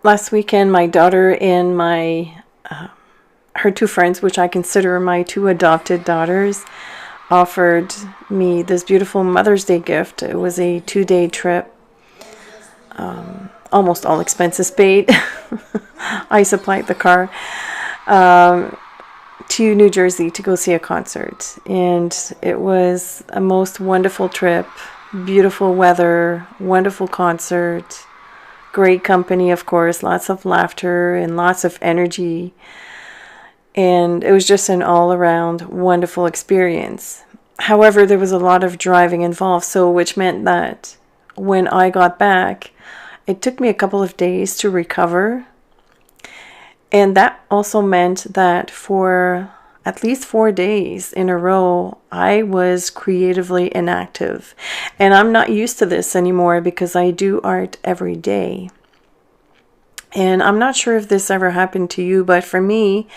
Last weekend, my daughter and her two friends, which I consider my two adopted daughters, offered me this beautiful Mother's Day gift. It was a 2-day trip, almost all expenses paid. I supplied the car, to New Jersey to go see a concert. And it was a most wonderful trip, beautiful weather, wonderful concert, great company, of course, lots of laughter and lots of energy. And it was just an all-around wonderful experience. However, there was a lot of driving involved, so which meant that when I got back, it took me a couple of days to recover. And that also meant that for at least 4 days in a row, I was creatively inactive. And I'm not used to this anymore because I do art every day. And I'm not sure if this ever happened to you, but for me,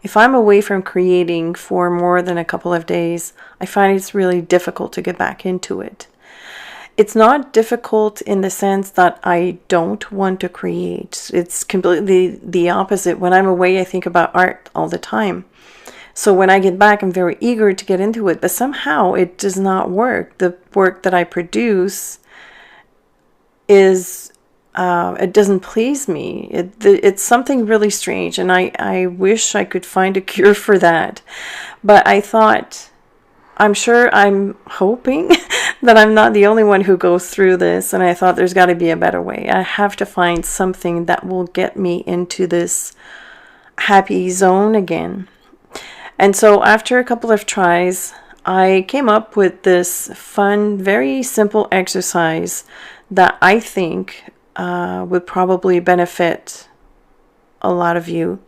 if I'm away from creating for more than a couple of days, I find it's really difficult to get back into it. It's not difficult in the sense that I don't want to create. It's completely the opposite. When I'm away, I think about art all the time. So when I get back, I'm very eager to get into it, but somehow it does not work. The work that I produce is, it doesn't please me. It's something really strange, and I wish I could find a cure for that. But I thought, I'm hoping that I'm not the only one who goes through this, and I thought there's got to be a better way. I have to find something that will get me into this happy zone again. And so after a couple of tries, I came up with this fun, very simple exercise that I think would probably benefit a lot of you.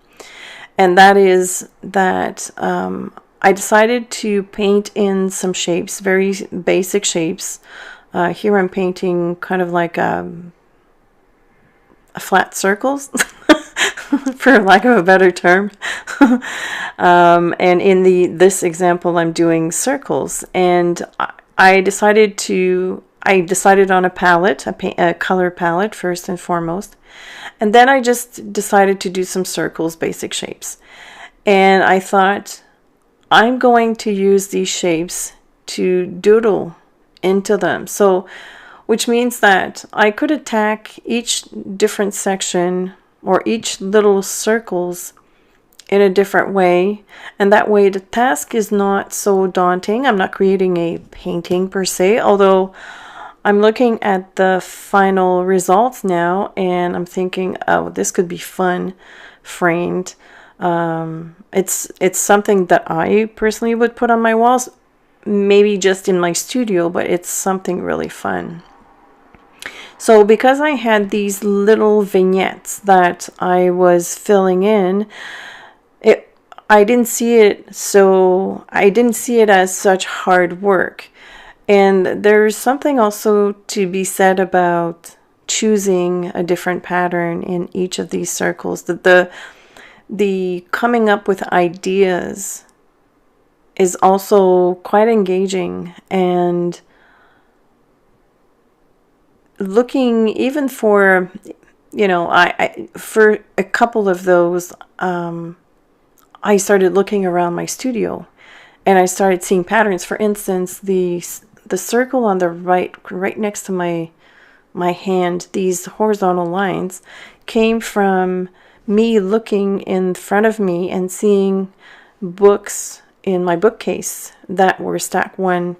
And that is that I decided to paint in some shapes, very basic shapes. Here I'm painting kind of like a flat circles, for lack of a better term. And in this example, I'm doing circles. And I decided on a palette, a color palette first and foremost. And then I just decided to do some circles, basic shapes. And I thought, I'm going to use these shapes to doodle into them. So, which means that I could attack each different section or each little circles in a different way. And that way the task is not so daunting. I'm not creating a painting per se, although I'm looking at the final results now and I'm thinking, oh, this could be fun framed. It's something that I personally would put on my walls, maybe just in my studio, but it's something really fun. So because I had these little vignettes that I was filling in, I didn't see it as such hard work. And there's something also to be said about choosing a different pattern in each of these circles. That the coming up with ideas is also quite engaging, and looking even for, I for a couple of those, I started looking around my studio and I started seeing patterns. For instance, the circle on the right next to my hand, these horizontal lines came from me looking in front of me and seeing books in my bookcase that were stacked one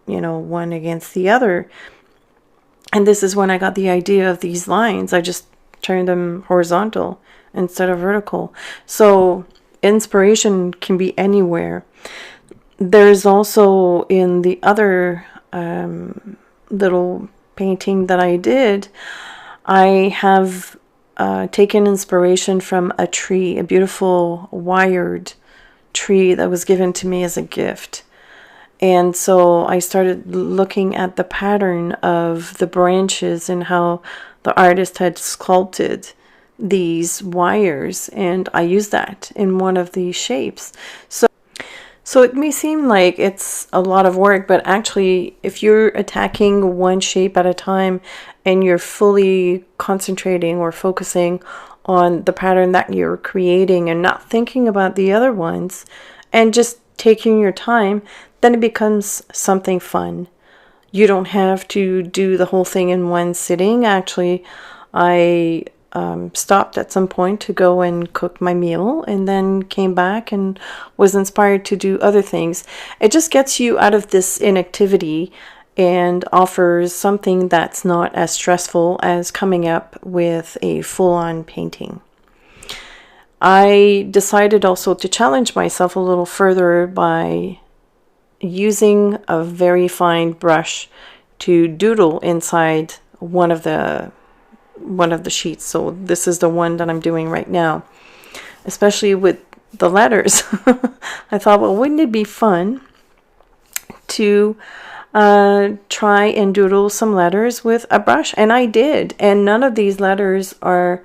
against the other. And this is when I got the idea of these lines. I just turned them horizontal instead of vertical. So inspiration can be anywhere. There's also in the other little painting that I did, I have taken inspiration from a tree, a beautiful wired tree that was given to me as a gift. And so I started looking at the pattern of the branches and how the artist had sculpted these wires, and I used that in one of these shapes. So it may seem like it's a lot of work, but actually, if you're attacking one shape at a time and you're fully concentrating or focusing on the pattern that you're creating and not thinking about the other ones and just taking your time, then it becomes something fun. You don't have to do the whole thing in one sitting. Actually, I stopped at some point to go and cook my meal and then came back and was inspired to do other things. It just gets you out of this inactivity and offers something that's not as stressful as coming up with a full-on painting. I decided also to challenge myself a little further by using a very fine brush to doodle inside one of the sheets. So this is the one that I'm doing right now, especially with the letters. I thought, well, wouldn't it be fun to try and doodle some letters with a brush? And I did, and none of these letters are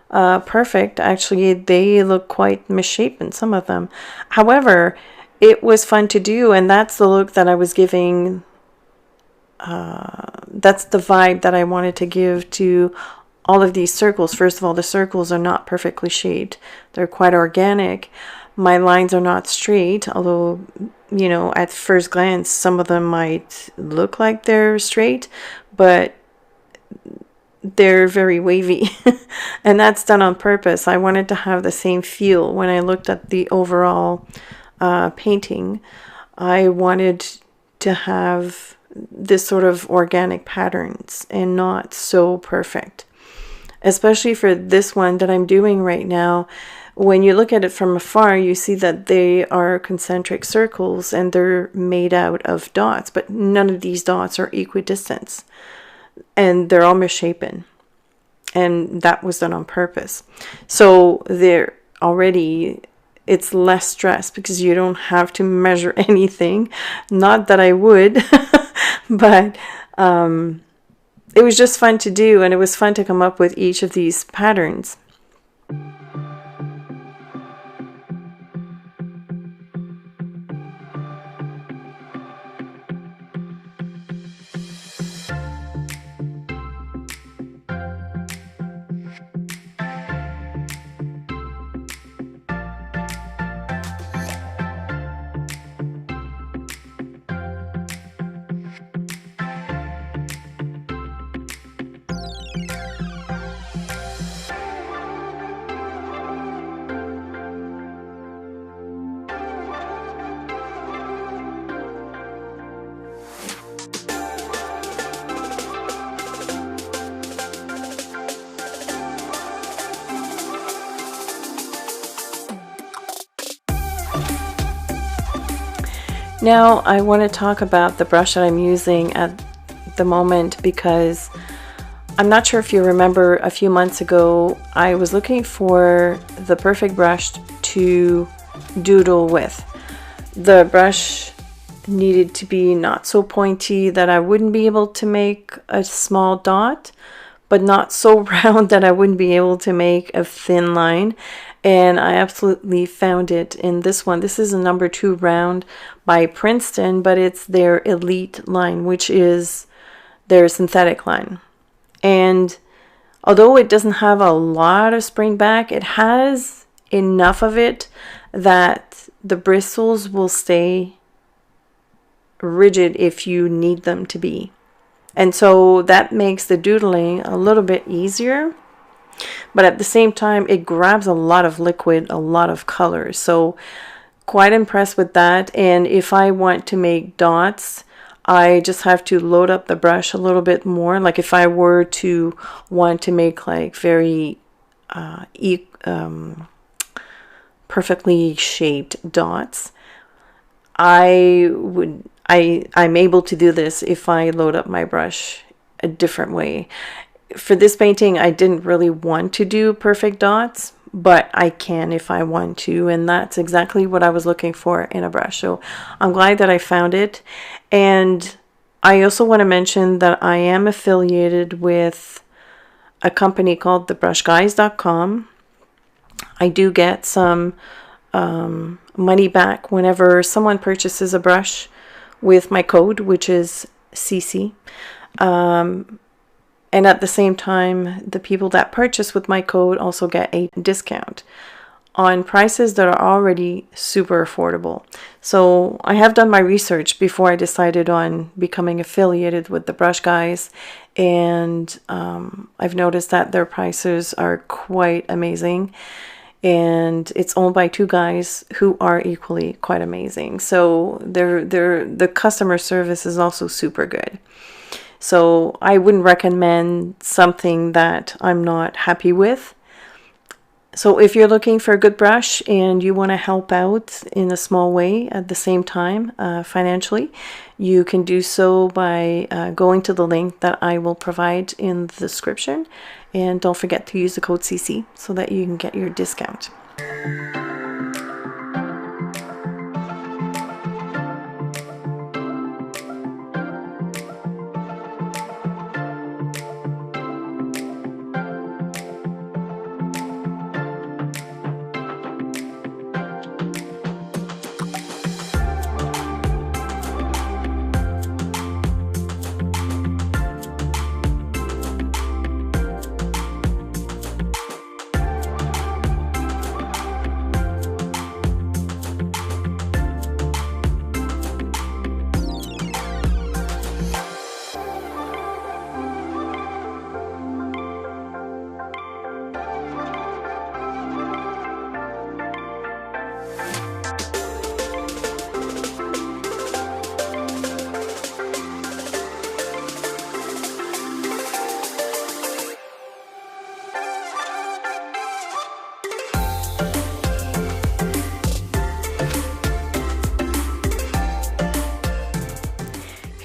perfect. Actually, they look quite misshapen, some of them. However, it was fun to do, and that's the look that I was giving. That's the vibe that I wanted to give to all of these circles. First of all, the circles are not perfectly shaped. They're quite organic. My lines are not straight, although, you know, at first glance, some of them might look like they're straight, but they're very wavy. And that's done on purpose. I wanted to have the same feel when I looked at the overall painting. I wanted to have this sort of organic patterns and not so perfect. Especially for this one that I'm doing right now, when you look at it from afar, you see that they are concentric circles and they're made out of dots, but none of these dots are equidistant and they're all misshapen. And that was done on purpose. So they're already, it's less stress because you don't have to measure anything. Not that I would, but it was just fun to do, and it was fun to come up with each of these patterns. Now I want to talk about the brush that I'm using at the moment, because I'm not sure if you remember a few months ago I was looking for the perfect brush to doodle with. The brush needed to be not so pointy that I wouldn't be able to make a small dot, but not so round that I wouldn't be able to make a thin line. And I absolutely found it in this one. This is a number 2 round by Princeton, but it's their Elite line, which is their synthetic line. And although it doesn't have a lot of spring back, it has enough of it that the bristles will stay rigid if you need them to be. And so that makes the doodling a little bit easier. But at the same time, it grabs a lot of liquid, a lot of color. So quite impressed with that. And if I want to make dots, I just have to load up the brush a little bit more. Like if I were to want to make like very perfectly shaped dots, I'm able to do this if I load up my brush a different way. For this painting, I didn't really want to do perfect dots, but I can if I want to, and that's exactly what I was looking for in a brush. So I'm glad that I found it. And I also want to mention that I am affiliated with a company called thebrushguys.com. I do get some money back whenever someone purchases a brush with my code, which is CC. And at the same time, the people that purchase with my code also get a discount on prices that are already super affordable. So I have done my research before I decided on becoming affiliated with the brush guys, and I've noticed that their prices are quite amazing, and it's owned by two guys who are equally quite amazing. So the customer service is also super good. So I wouldn't recommend something that I'm not happy with. So if you're looking for a good brush and you want to help out in a small way at the same time financially, you can do so by going to the link that I will provide in the description. And don't forget to use the code CC so that you can get your discount.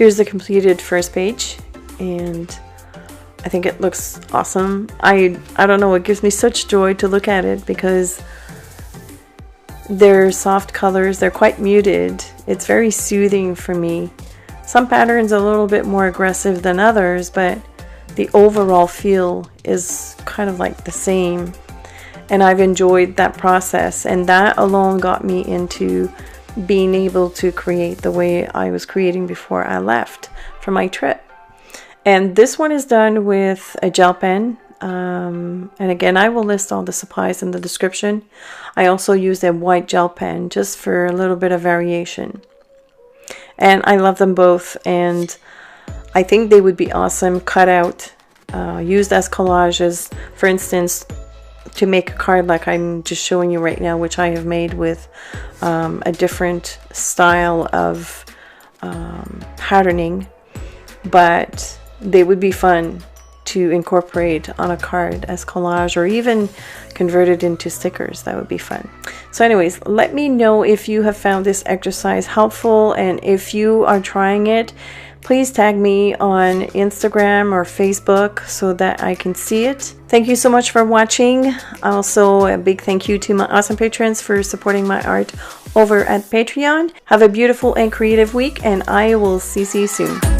Here's the completed first page, and I think it looks awesome. I don't know, it gives me such joy to look at it because they're soft colors, they're quite muted. It's very soothing for me. Some patterns are a little bit more aggressive than others, but the overall feel is kind of like the same. And I've enjoyed that process, and that alone got me into being able to create the way I was creating before I left for my trip. And this one is done with a gel pen, and again, I will list all the supplies in the description. I also used a white gel pen just for a little bit of variation, and I love them both, and I think they would be awesome cut out, used as collages, for instance, to make a card like I'm just showing you right now, which I have made with a different style of patterning, but they would be fun to incorporate on a card as collage, or even convert it into stickers. That would be fun. So anyways, let me know if you have found this exercise helpful, and if you are trying it, please tag me on Instagram or Facebook so that I can see it. Thank you so much for watching. Also, a big thank you to my awesome patrons for supporting my art over at Patreon. Have a beautiful and creative week, and I will see you soon.